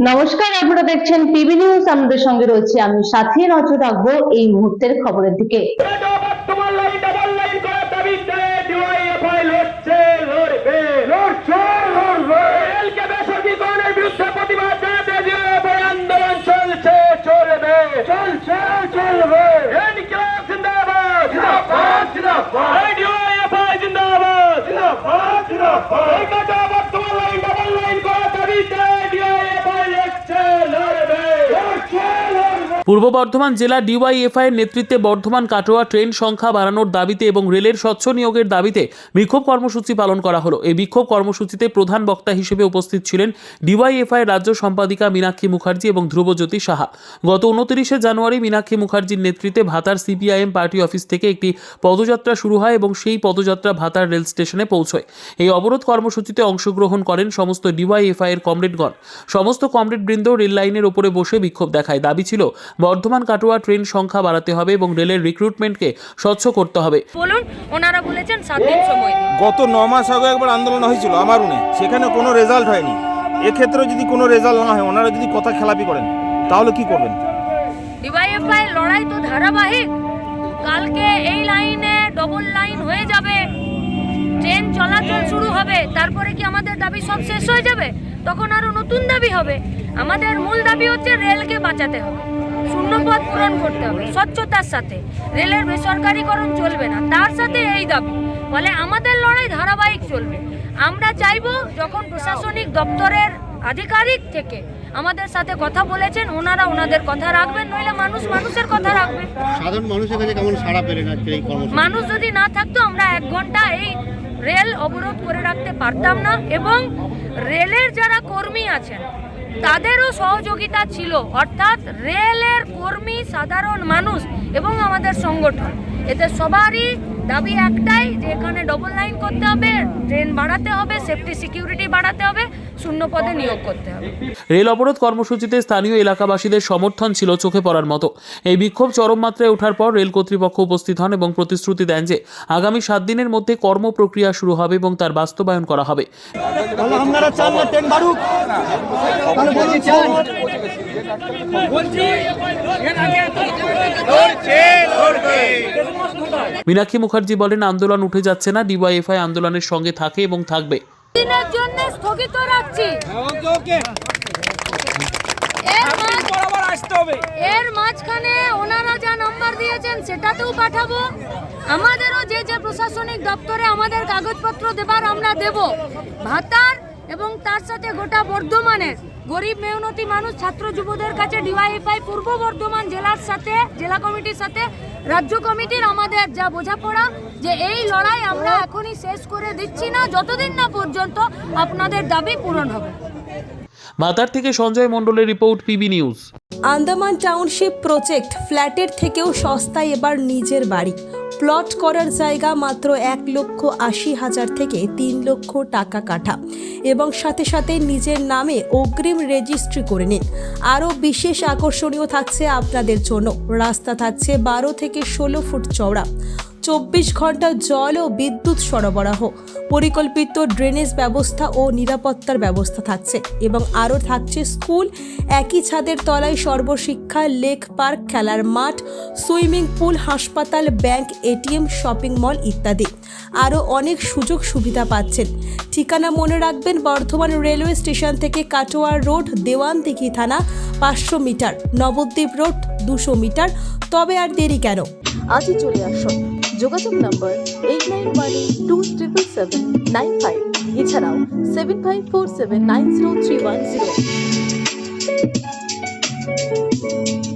নমস্কার, আপনারা দেখছেন টিভি নিউজ। আমাদের সঙ্গে রয়েছে আমি সাথী। নজর রাখবো এই মুহূর্তের খবরের দিকে। পূর্ব বর্ধমান জেলা ডিওয়াইএফআই এর নেতৃত্বে বর্ধমান কাটোয়া ট্রেন সংখ্যা বাড়ানোর দাবিতে এবং রেলের স্বচ্ছ নিয়োগের দাবিতে বিক্ষোভ কর্মসূচি পালন করা হলো। এই বিক্ষোভ কর্মসূচিতে প্রধান বক্তা হিসেবে উপস্থিত ছিলেন ডিওয়াইএফআই এর রাজ্য সম্পাদিকা মীনাক্ষী মুখার্জি এবং ধ্রুবজ্যোতি সাহা। গত 29 জানুয়ারি মীনাক্ষী মুখার্জির নেতৃত্বে ভাতার সিপিআইএম পার্টি অফিস থেকে একটি পদযাত্রা শুরু হয় এবং সেই পদযাত্রা ভাতার রেল স্টেশনে পৌঁছয়। এই অবরোধ কর্মসূচিতে অংশগ্রহণ করেন সমস্ত ডিওয়াইএফআই এর কমরেডগণ। সমস্ত কমরেডবৃন্দ রেল লাইনের ওপরে বসে বিক্ষোভ দেখায়। দাবি ছিল বর্ধমান কাটোয়া ট্রেন সংখ্যা বাড়াতে হবে এবং রেলের রিক্রুটমেন্টকে স্বচ্ছ করতে হবে। বলুন, ওনারা বলেছেন 7 দিন সময় দিন। গত 9 মাস আগে একবার আন্দোলন হয়েছিল আমারুনে, সেখানে কোনো রেজাল্ট হয়নি। এক্ষেত্রে যদি কোনো রেজাল্ট না হয়, ওনারা যদি কথা খেলাপি করেন, তাহলে কি করবেন? ডিওয়াইএফআই লড়াই তো ধারাবাহিক। কালকে এই লাইনে ডবল লাইন হয়ে যাবে, ট্রেন চলাচল শুরু হবে, তারপরে কি আমাদের দাবি সব শেষ হয়ে যাবে? তখন আরো নতুন দাবি হবে। আমাদের মূল দাবি হচ্ছে রেলকে বাঁচাতে হবে, শূন্যপদ পূরণ করতে হবে স্বচ্ছতার সাথে। রেলের বেসরকারীকরণ চলবে না, তার সাথে এই দাবি। ফলে আমাদের লড়াই ধারাবাহিক চলবে। আমরা চাইবো যখন প্রশাসনিক দপ্তরের আধিকারিক থেকে আমাদের সাথে কথা বলেছেন, ওনারা ওনাদের কথা রাখবেন, নইলে মানুষ মানুষের কথা রাখবে। সাধারণ মানুষের কাছে কেমন সাড়া পেলেন আজকে এই কর্মসূচি? মানুষ যদি না থাকতো আমরা 1 ঘন্টা এই রেল অবরোধ করে রাখতে পারতাম না। এবং রেলের যারা কর্মী আছেন তাদেরও সহযোগিতা ছিল, অর্থাৎ রেলের কর্মী, সাধারণ মানুষ এবং আমাদের সংগঠন, এতে সবারই দাবি একটাই যে এখানে ডবল লাইন করতে হবে, ট্রেন বাড়াতে হবে, সেফটি সিকিউরিটি বাড়াতে হবে, শূন্য পদে নিয়োগ করতে হবে। রেল অবরোধ কর্মসূচিতে স্থানীয় এলাকাবাসীদের সমর্থন ছিল চোখে পড়ার মতো। এই বিক্ষোভ চরম মাত্রায় ওঠার পর রেল কর্তৃপক্ষ উপস্থিত হন এবং প্রতিশ্রুতি দেন যে আগামী 7 দিনের মধ্যে কর্মপ্রক্রিয়া শুরু হবে এবং তার বাস্তবায়ন করা হবে। মীনাক্ষী মুখার্জি বলেন, আন্দোলন উঠে যাচ্ছে না, ডিওয়াইএফআই আন্দোলনের সঙ্গে থাকে এবং থাকবে। দিনের জন্য স্থগিত রাখছি। এর মাঝখানে ওনারা যা নাম্বার দিয়েছেন সেটাতেও পাঠাবো। আমাদেরও যে যে প্রশাসনিক দপ্তরে আমাদের কাগজপত্র দেবার আমরা দেব। ভাতার এবং তার সাথে গোটা বর্ধমানের গরিব মেহনতি মানুষ, ছাত্র যুবদের কাছে ডিওয়াইএফআই পূর্ব বর্ধমান জেলার সাথে, জেলা কমিটির সাথে রাজ্য কমিটির আমাদের যা বোঝাপড়া, যে এই লড়াই আমরা এখনই শেষ করে দিচ্ছি না যতদিন না পর্যন্ত আপনাদের দাবি পূরণ হবে। ভাতার থেকে সঞ্জয় মণ্ডলের report, PB news. Andaman township project ফ্ল্যাটের থেকেও সস্তায় এবার নিজের বাড়ি। প্লট করার জায়গা মাত্র 1,80,000 থেকে 3 লক্ষ টাকা কাঠা এবং সাথে সাথে নিজের নামে অগ্রিম রেজিস্ট্রি করে নিন। আরও বিশেষ আকর্ষণীয় থাকছে আপনাদের জন্য। রাস্তা থাকছে 12 থেকে 16 ফুট চওড়া, 24 ঘন্টা জল ও বিদ্যুৎ সরবরাহ, পরিকল্পিত ড্রেনেজ ব্যবস্থা ও নিরাপত্তার ব্যবস্থা থাকছে এবং আরও থাকছে স্কুল, একই ছাদের তলায় সর্বশিক্ষা, লেক পার্ক, খেলার মাঠ, সুইমিং পুল, হাসপাতাল, ব্যাংক, এটিএম, শপিং মল ইত্যাদি। আরও অনেক সুযোগ সুবিধা পাচ্ছেন। ঠিকানা মনে রাখবেন, বর্ধমান রেলওয়ে স্টেশন থেকে কাটোয়া রোড, দেওয়ানদিঘি থানা 500 মিটার, নবদ্বীপ রোড 200 মিটার। তবে আর দেরি কেন, আজই চলে আসুন। যোগাযোগ নম্বর 8912777955, এছাড়াও 7547903108।